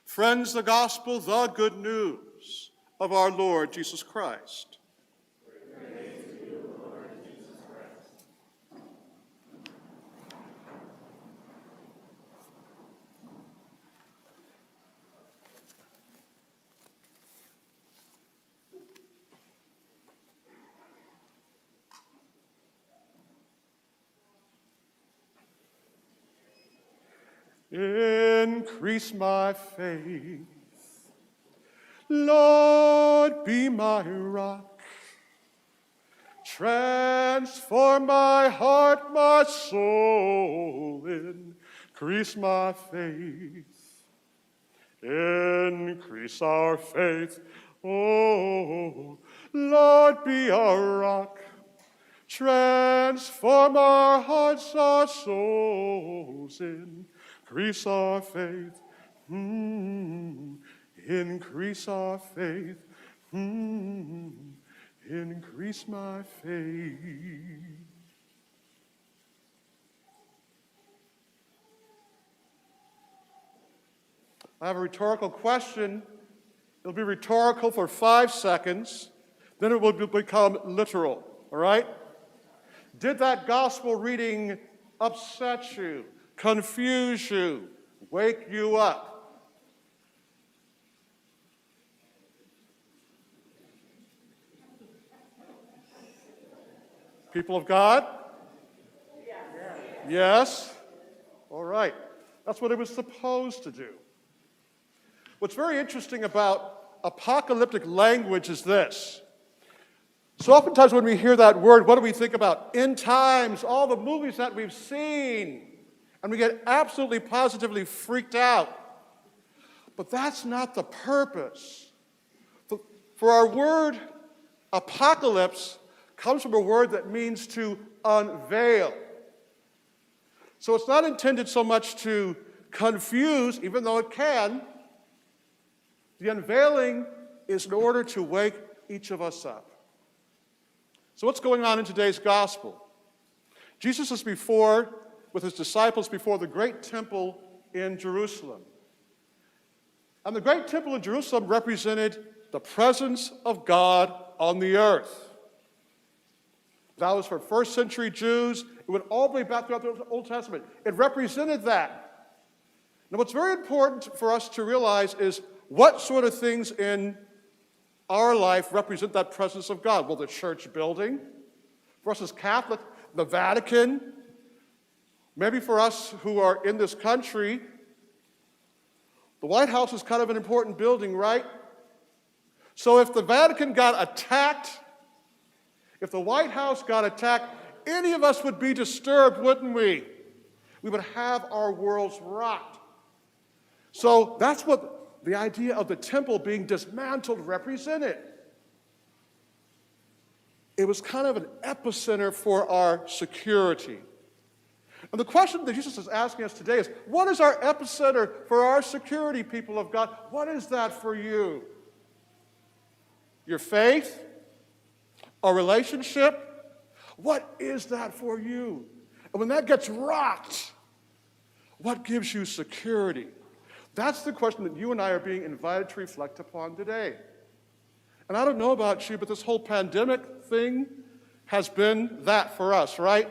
Friends, the gospel, the good news of our Lord Jesus Christ. Praise to you, Lord Jesus Christ. Increase my faith, Lord, be my rock. Transform my heart, my soul, increase my faith. Increase our faith, oh, Lord, be our rock. Transform our hearts, our souls, increase our faith. Increase our faith. Increase my faith. I have a rhetorical question. It'll be rhetorical for 5 seconds. Then it will become literal, all right? Did that gospel reading upset you, confuse you, wake you up? People of God? Yes? All right. That's what it was supposed to do. What's very interesting about apocalyptic language is this. So oftentimes when we hear that word, what do we think about? End times, all the movies that we've seen. And we get absolutely positively freaked out. But that's not the purpose. For our word apocalypse comes from a word that means to unveil. So it's not intended so much to confuse, even though it can. The unveiling is in order to wake each of us up. So what's going on in today's gospel? Jesus is with his disciples before the great temple in Jerusalem. And the great temple in Jerusalem represented the presence of God on the earth. That was for first century Jews. It went all the way back throughout the Old Testament. It represented that. Now what's very important for us to realize is what sort of things in our life represent that presence of God. Well, the church building. For us as Catholic, the Vatican. Maybe for us who are in this country, the White House is kind of an important building, right? So if the Vatican got attacked, if the White House got attacked, any of us would be disturbed, wouldn't we? We would have our worlds rocked. So that's what the idea of the temple being dismantled represented. It was kind of an epicenter for our security. And the question that Jesus is asking us today is, what is our epicenter for our security, people of God? What is that for you? Your faith? A relationship? What is that for you? And when that gets rocked, what gives you security? That's the question that you and I are being invited to reflect upon today. And I don't know about you, but this whole pandemic thing has been that for us, right?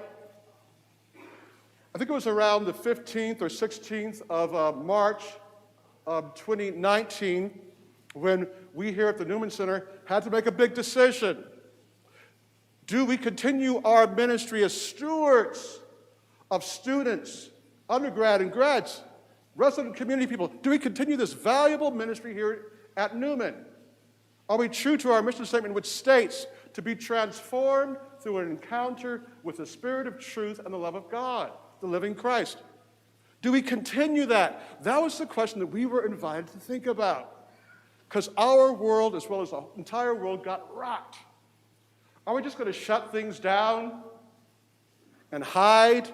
I think it was around the 15th or 16th of March of 2019 when we here at the Newman Center had to make a big decision. Do we continue our ministry as stewards of students, undergrad and grads, resident community people? Do we continue this valuable ministry here at Newman? Are we true to our mission statement, which states to be transformed through an encounter with the Spirit of truth and the love of God, the living Christ? Do we continue that? That was the question that we were invited to think about. Because our world, as well as the entire world, got rocked. Are we just going to shut things down and hide?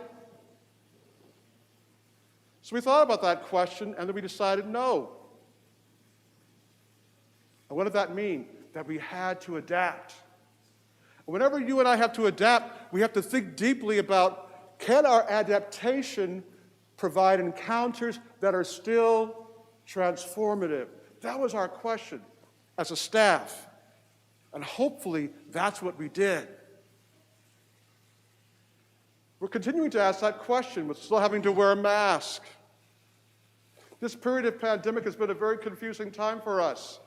So we thought about that question, and then we decided no. And what did that mean? That we had to adapt. And whenever you and I have to adapt, we have to think deeply about, can our adaptation provide encounters that are still transformative. That was our question as a staff. And hopefully that's what we did. We're continuing to ask that question with still having to wear a mask. This period of pandemic has been a very confusing time for us.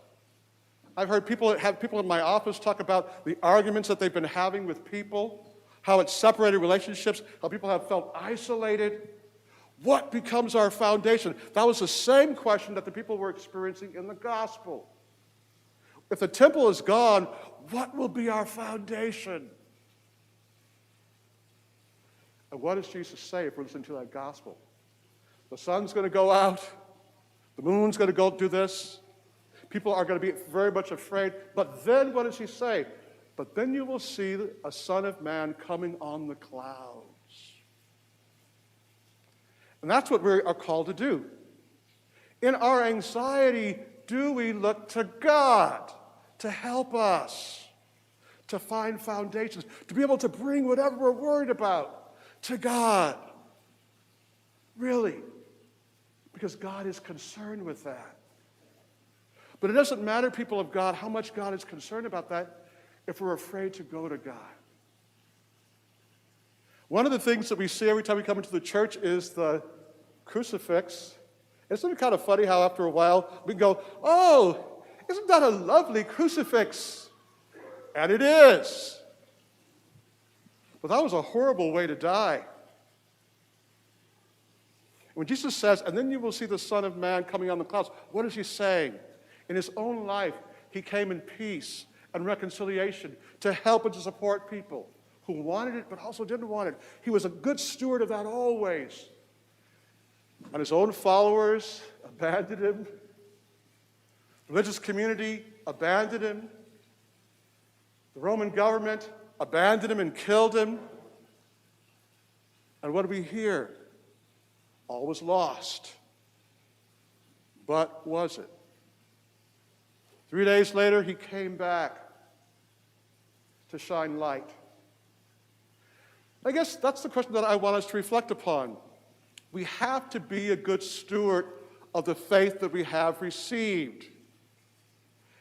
I've heard people in my office talk about the arguments that they've been having with people, how it's separated relationships, how people have felt isolated. What becomes our foundation? That was the same question that the people were experiencing in the gospel. If the temple is gone, what will be our foundation? And what does Jesus say if we're listening to that gospel? The sun's going to go out. The moon's going to go do this. People are going to be very much afraid. But then what does he say? But then you will see a Son of Man coming on the clouds. And that's what we are called to do. In our anxiety, do we look to God to help us, to find foundations, to be able to bring whatever we're worried about to God? Really? Because God is concerned with that. But it doesn't matter, people of God, how much God is concerned about that if we're afraid to go to God. One of the things that we see every time we come into the church is the crucifix. Isn't it kind of funny how after a while we go, oh, isn't that a lovely crucifix? And it is. But that was a horrible way to die. When Jesus says, and then you will see the Son of Man coming on the clouds, what is he saying? In his own life, he came in peace and reconciliation to help and to support people who wanted it but also didn't want it. He was a good steward of that always. And his own followers abandoned him. The religious community abandoned him. The Roman government abandoned him and killed him. And what do we hear? All was lost. But was it? 3 days later, he came back to shine light. I guess that's the question that I want us to reflect upon. We have to be a good steward of the faith that we have received.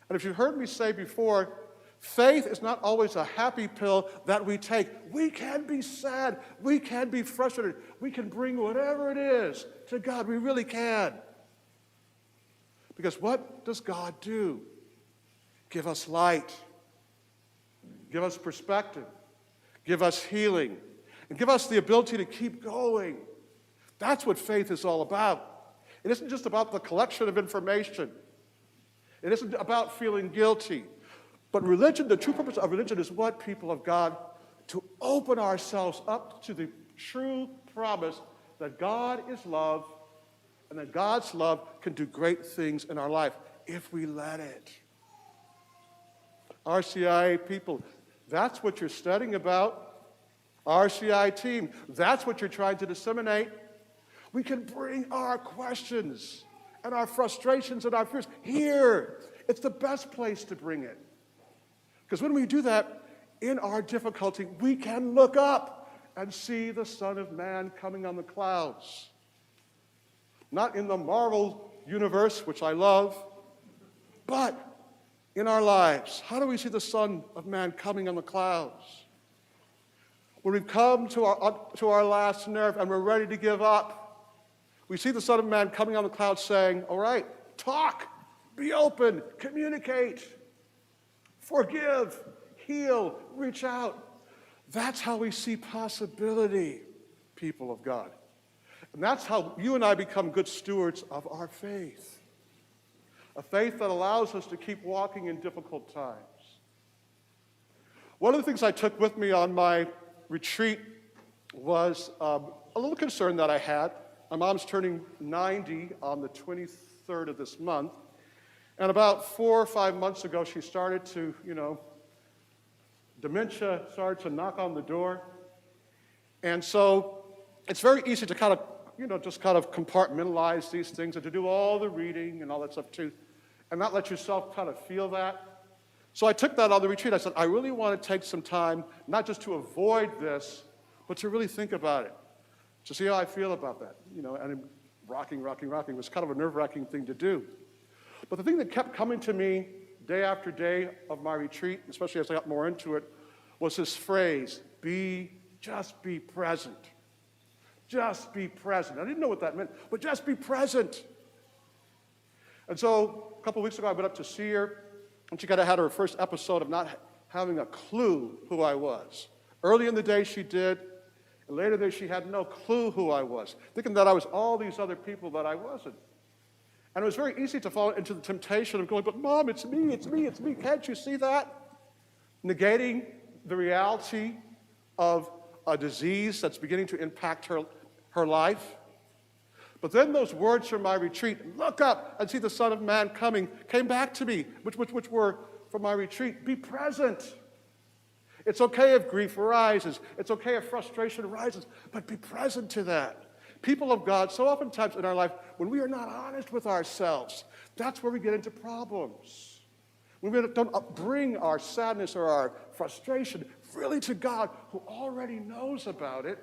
And if you've heard me say before, faith is not always a happy pill that we take. We can be sad. We can be frustrated. We can bring whatever it is to God. We really can. Because what does God do? Give us light. Give us perspective. Give us healing. And give us the ability to keep going. That's what faith is all about. It isn't just about the collection of information. It isn't about feeling guilty. But religion, the true purpose of religion is what, people of God? To open ourselves up to the true promise that God is love and that God's love can do great things in our life if we let it. RCIA people, that's what you're studying about. RCI team, that's what you're trying to disseminate. We can bring our questions and our frustrations and our fears here. It's the best place to bring it. Because when we do that, in our difficulty, we can look up and see the Son of Man coming on the clouds. Not in the Marvel universe, which I love, but in our lives. How do we see the Son of Man coming on the clouds? When we've come to our last nerve and we're ready to give up, we see the Son of Man coming on the clouds saying, all right, talk, be open, communicate, forgive, heal, reach out. That's how we see possibility, people of God. And that's how you and I become good stewards of our faith. A faith that allows us to keep walking in difficult times. One of the things I took with me on my retreat was a little concern that I had. My mom's turning 90 on the 23rd of this month. And about 4 or 5 months ago, she started to, dementia started to knock on the door. And so it's very easy to kind of, just kind of compartmentalize these things and to do all the reading and all that stuff too, and not let yourself kind of feel that. So I took that on the retreat. I said, I really want to take some time, not just to avoid this, but to really think about it, to see how I feel about that. And rocking. It was kind of a nerve-wracking thing to do. But the thing that kept coming to me day after day of my retreat, especially as I got more into it, was this phrase, just be present. Just be present. I didn't know what that meant, but just be present. And so a couple of weeks ago, I went up to see her, and she kind of had her first episode of not having a clue who I was. Early in the day, she did. And later there, she had no clue who I was, thinking that I was all these other people that I wasn't. And it was very easy to fall into the tempation of going, but Mom, it's me. Can't you see that? Negating the reality of a disease that's beginning to impact her life. But then those words from my retreat, look up and see the Son of Man coming, came back to me, which were from my retreat. Be present. It's okay if grief arises. It's okay if frustration arises, but be present to that. People of God, so oftentimes in our life, when we are not honest with ourselves, that's where we get into problems. When we don't bring our sadness or our frustration really to God, who already knows about it,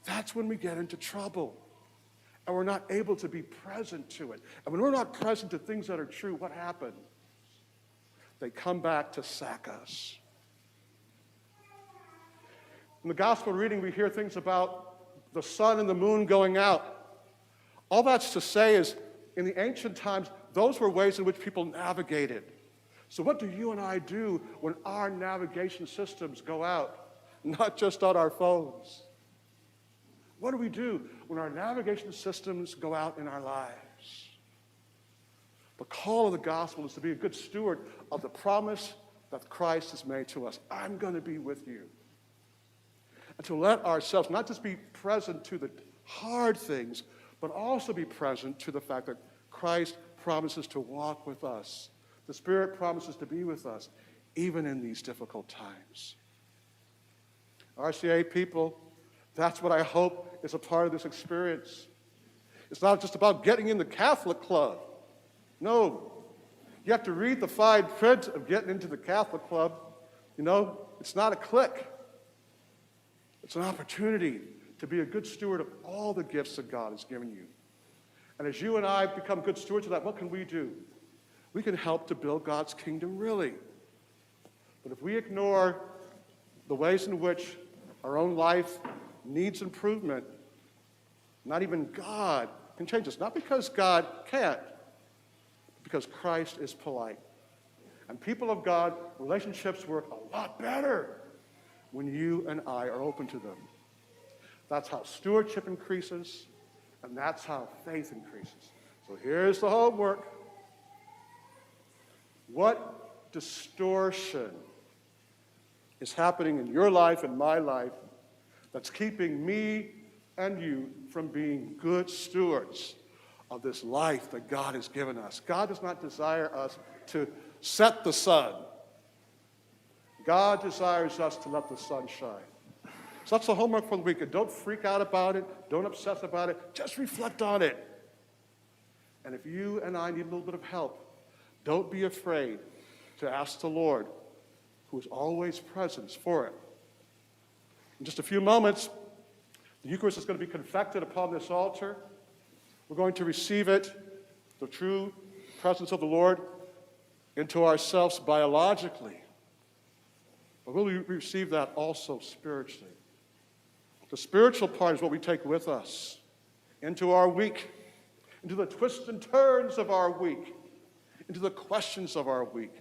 that's when we get into trouble. And we're not able to be present to it. And when we're not present to things that are true, what happens? They come back to sack us. In the gospel reading, we hear things about the sun and the moon going out. All that's to say is, in the ancient times, those were ways in which people navigated. So what do you and I do when our navigation systems go out? Not just on our phones. What do we do when our navigation systems go out in our lives? The call of the gospel is to be a good steward of the promise that Christ has made to us. I'm going to be with you. And to let ourselves not just be present to the hard things, but also be present to the fact that Christ promises to walk with us. The Spirit promises to be with us, even in these difficult times. RCA people, that's what I hope is a part of this experience. It's not just about getting in the Catholic club. No. You have to read the fine print of getting into the Catholic club. You know, it's not a clique. It's an opportunity to be a good steward of all the gifts that God has given you. And as you and I become good stewards of that, what can we do? We can help to build God's kingdom, really. But if we ignore the ways in which our own life needs improvement, not even God can change us. Not because God can't, but because Christ is polite. And people of God, relationships work a lot better when you and I are open to them. That's how stewardship increases, and that's how faith increases. So here's the homework. What distortion is happening in your life and my life that's keeping me and you from being good stewards of this life that God has given us? God does not desire us to set the sun. God desires us to let the sun shine. So that's the homework for the week. And don't freak out about it. Don't obsess about it. Just reflect on it. And if you and I need a little bit of help, don't be afraid to ask the Lord, who is always present, for it. In just a few moments, the Eucharist is going to be confected upon this altar. We're going to receive it, the true presence of the Lord, into ourselves biologically. But we'll receive that also spiritually. The spiritual part is what we take with us into our week, into the twists and turns of our week, into the questions of our week,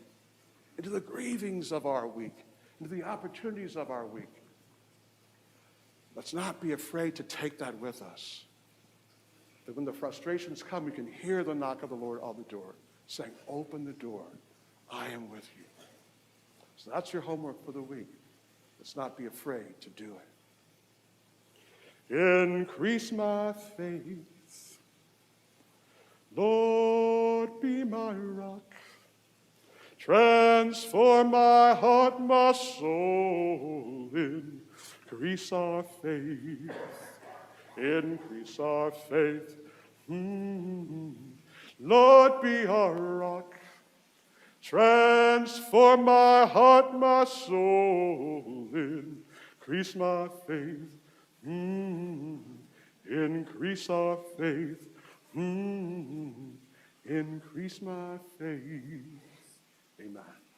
into the grievings of our week, into the opportunities of our week. Let's not be afraid to take that with us. That when the frustrations come, we can hear the knock of the Lord on the door, saying, open the door, I am with you. So that's your homework for the week. Let's not be afraid to do it. Increase my faith. Lord, be my rock. Transform my heart, my soul. Increase our faith. Increase our faith. Lord, be our rock. Transform my heart, my soul. Increase my faith. Increase our faith. Increase my faith. Amen.